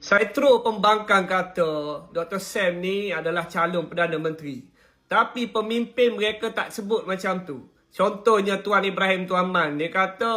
Saitro Pembangkang kata Dr. Sam ni adalah calon Perdana Menteri. Tapi pemimpin mereka tak sebut macam tu. Contohnya Tuan Ibrahim Tuaman, dia kata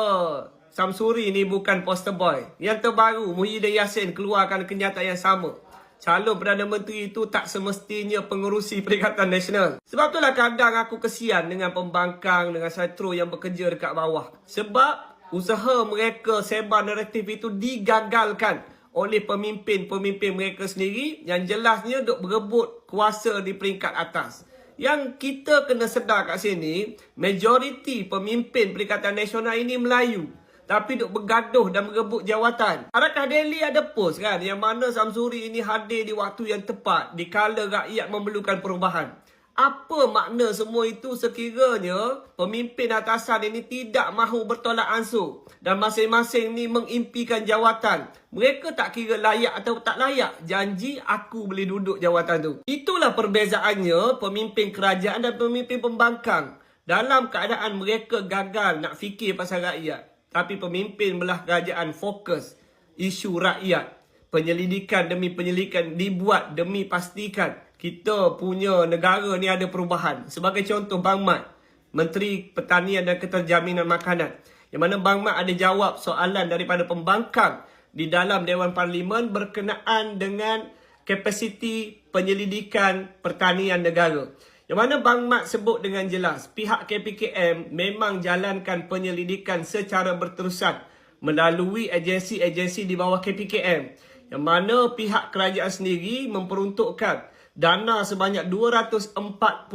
Samsuri ni bukan poster boy. Yang terbaru, Muhyiddin Yassin keluarkan kenyataan yang sama. Calon Perdana Menteri itu tak semestinya pengerusi Perikatan Nasional. Sebab itulah kadang aku kesian dengan pembangkang, dengan Saitro yang bekerja dekat bawah. Sebab usaha mereka sebar naratif itu digagalkan oleh pemimpin-pemimpin mereka sendiri yang jelasnya duk berebut kuasa di peringkat atas. Yang kita kena sedar kat sini, majoriti pemimpin Perikatan Nasional ini Melayu. Tapi duk bergaduh dan berebut jawatan. Adakah Daily ada post kan yang mana Samsuri ini hadir di waktu yang tepat, di kala rakyat memerlukan perubahan. Apa makna semua itu sekiranya pemimpin atasan ini tidak mahu bertolak ansur dan masing-masing ni mengimpikan jawatan. Mereka tak kira layak atau tak layak. Janji aku boleh duduk jawatan tu. Itulah perbezaannya pemimpin kerajaan dan pemimpin pembangkang. Dalam keadaan mereka gagal nak fikir pasal rakyat. Tapi pemimpin belah kerajaan fokus isu rakyat. Penyelidikan demi penyelidikan dibuat demi pastikan kita punya negara ni ada perubahan. Sebagai contoh Bang Mat, Menteri Pertanian dan Keterjaminan Makanan. Yang mana Bang Mat ada jawab soalan daripada pembangkang di dalam Dewan Parlimen berkenaan dengan kapasiti penyelidikan pertanian negara. Yang mana Bang Mat sebut dengan jelas, pihak KPKM memang jalankan penyelidikan secara berterusan melalui agensi-agensi di bawah KPKM. Yang mana pihak kerajaan sendiri memperuntukkan dana sebanyak 245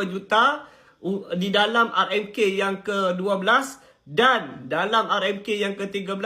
juta di dalam RMK yang ke-12 dan dalam RMK yang ke-13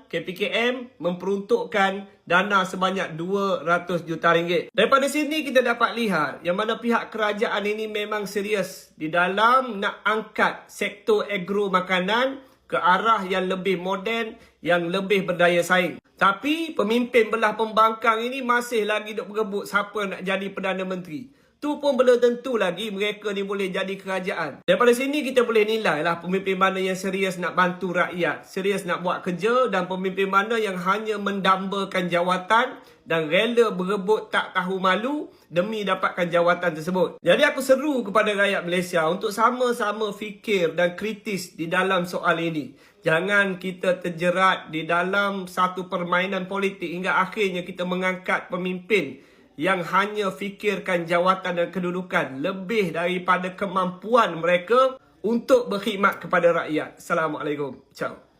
KPKM memperuntukkan dana sebanyak 200 juta ringgit. Daripada sini kita dapat lihat yang mana pihak kerajaan ini memang serius di dalam nak angkat sektor agro makanan ke arah yang lebih moden, yang lebih berdaya saing. Tapi pemimpin belah pembangkang ini masih lagi duk berebut siapa nak jadi Perdana Menteri. Tu pun belum tentu lagi mereka ni boleh jadi kerajaan. Daripada sini kita boleh nilai lah pemimpin mana yang serius nak bantu rakyat, serius nak buat kerja, dan pemimpin mana yang hanya mendambakan jawatan dan rela berebut tak tahu malu demi dapatkan jawatan tersebut. Jadi aku seru kepada rakyat Malaysia untuk sama-sama fikir dan kritis di dalam soal ini. Jangan kita terjerat di dalam satu permainan politik hingga akhirnya kita mengangkat pemimpin yang hanya fikirkan jawatan dan kedudukan lebih daripada kemampuan mereka untuk berkhidmat kepada rakyat. Assalamualaikum. Ciao.